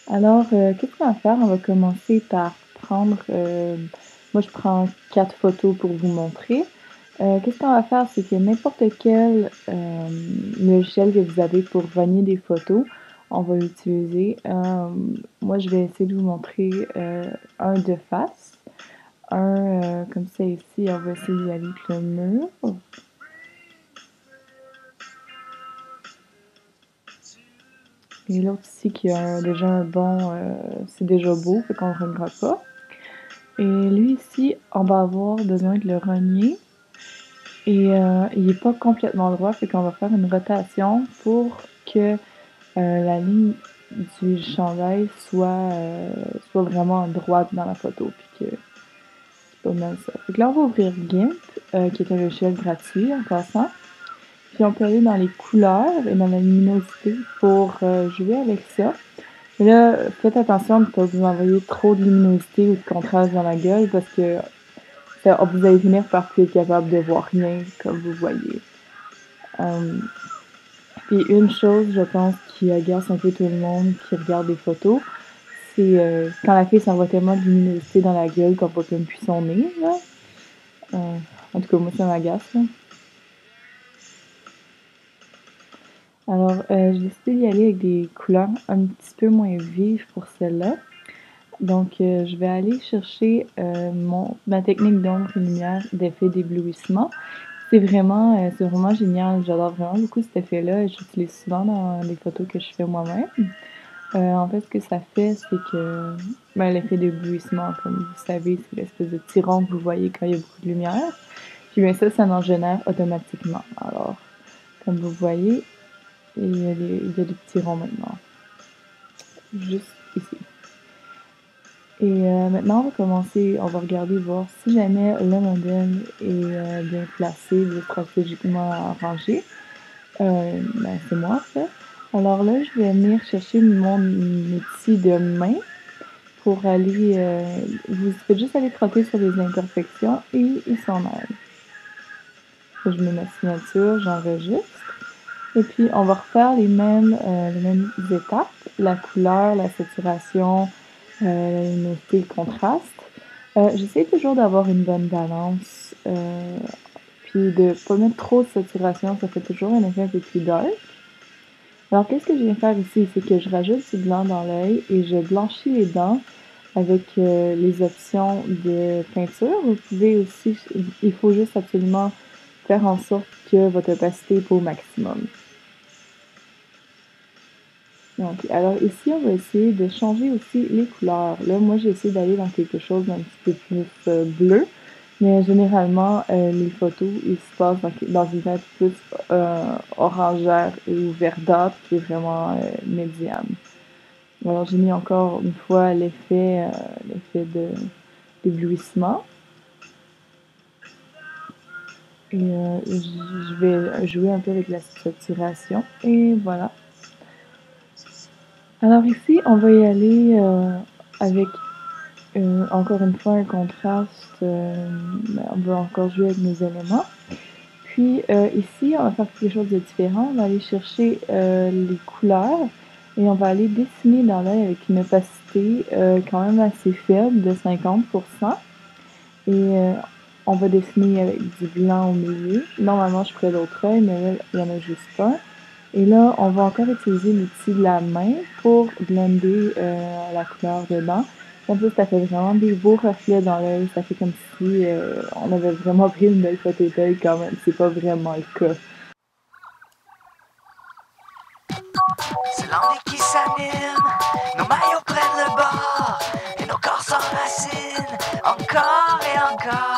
Alors, qu'est-ce qu'on va faire? On va commencer par prendre, moi je prends 4 photos pour vous montrer. Qu'est-ce qu'on va faire? C'est que n'importe quel, logiciel que vous avez pour rogner des photos, on va l'utiliser. Moi je vais essayer de vous montrer, un de face, un, comme ça ici, on va essayer d'y aller avec le mur. Et l'autre ici qui a déjà un bon, c'est déjà beau, fait qu'on le rognera pas. Et lui ici, on va avoir besoin de le rogner et il est pas complètement droit, fait qu'on va faire une rotation pour que la ligne du chandail soit vraiment droite dans la photo, puis que c'est pas mal ça. Fait que là, on va ouvrir GIMP, qui est un logiciel gratuit en passant. Puis on peut aller dans les couleurs et dans la luminosité pour jouer avec ça. Mais là, faites attention de ne pas vous envoyer trop de luminosité ou de contraste dans la gueule parce que vous allez finir par plus être capable de voir rien, comme vous voyez. Puis une chose, je pense, qui agace un peu tout le monde qui regarde des photos, c'est quand la fille s'envoie tellement de luminosité dans la gueule qu'on voit comme plus son nez, là. En tout cas, moi, ça m'agace, là. Alors, j'ai décidé d'y aller avec des couleurs un petit peu moins vives pour celle-là. Donc, je vais aller chercher ma technique d'ombre et lumière d'effet d'éblouissement. C'est vraiment génial. J'adore vraiment beaucoup cet effet-là et j'utilise souvent dans les photos que je fais moi-même. En fait, ce que ça fait, c'est que l'effet d'éblouissement, comme vous savez, c'est l'espèce de petit rond que vous voyez quand il y a beaucoup de lumière. Puis bien ça en génère automatiquement. Alors, comme vous voyez, il y a des petits ronds maintenant. Juste ici. Et maintenant, on va commencer, on va regarder, voir si jamais le modèle est bien placé, bien stratégiquement rangé. C'est moi, en fait. Alors là, je vais venir chercher mon outil de main pour aller, vous faites juste aller frotter sur les imperfections et il s'en aille. Je mets ma signature, j'enregistre. Et puis, on va refaire les mêmes étapes, la couleur, la saturation, la luminosité, le contraste. J'essaie toujours d'avoir une bonne balance, puis de pas mettre trop de saturation, ça fait toujours un effet un peu plus dark. Alors, qu'est-ce que je viens faire ici? C'est que je rajoute du blanc dans l'œil et je blanchis les dents avec les options de peinture. Vous pouvez aussi, il faut juste absolument faire en sorte que votre opacité est au maximum. Donc, alors ici, on va essayer de changer aussi les couleurs. Là, moi, j'ai essayé d'aller dans quelque chose d'un petit peu plus bleu, mais généralement, les photos, ils se passent dans une teinte plus orangère ou verdâtre qui est vraiment médiane. Alors, j'ai mis encore une fois l'effet d'éblouissement. Et je vais jouer un peu avec la saturation. Et voilà. Alors ici, on va y aller avec encore une fois un contraste. On va encore jouer avec nos éléments. Puis ici, on va faire quelque chose de différent. On va aller chercher les couleurs et on va aller dessiner dans l'œil avec une opacité quand même assez faible de 50%. Et on va dessiner avec du blanc au milieu. Normalement, je ferais l'autre œil, mais là, il n'y en a juste un. Et là, on va encore utiliser l'outil de la main pour blender la couleur dedans. Comme ça fait vraiment des beaux reflets dans l'œil. Ça fait comme si on avait vraiment pris une belle photo d'œil quand même. C'est pas vraiment le cas. C'est l'envie qui s'anime, nos maillots prennent le bord, et nos corps s'enracinent, encore et encore.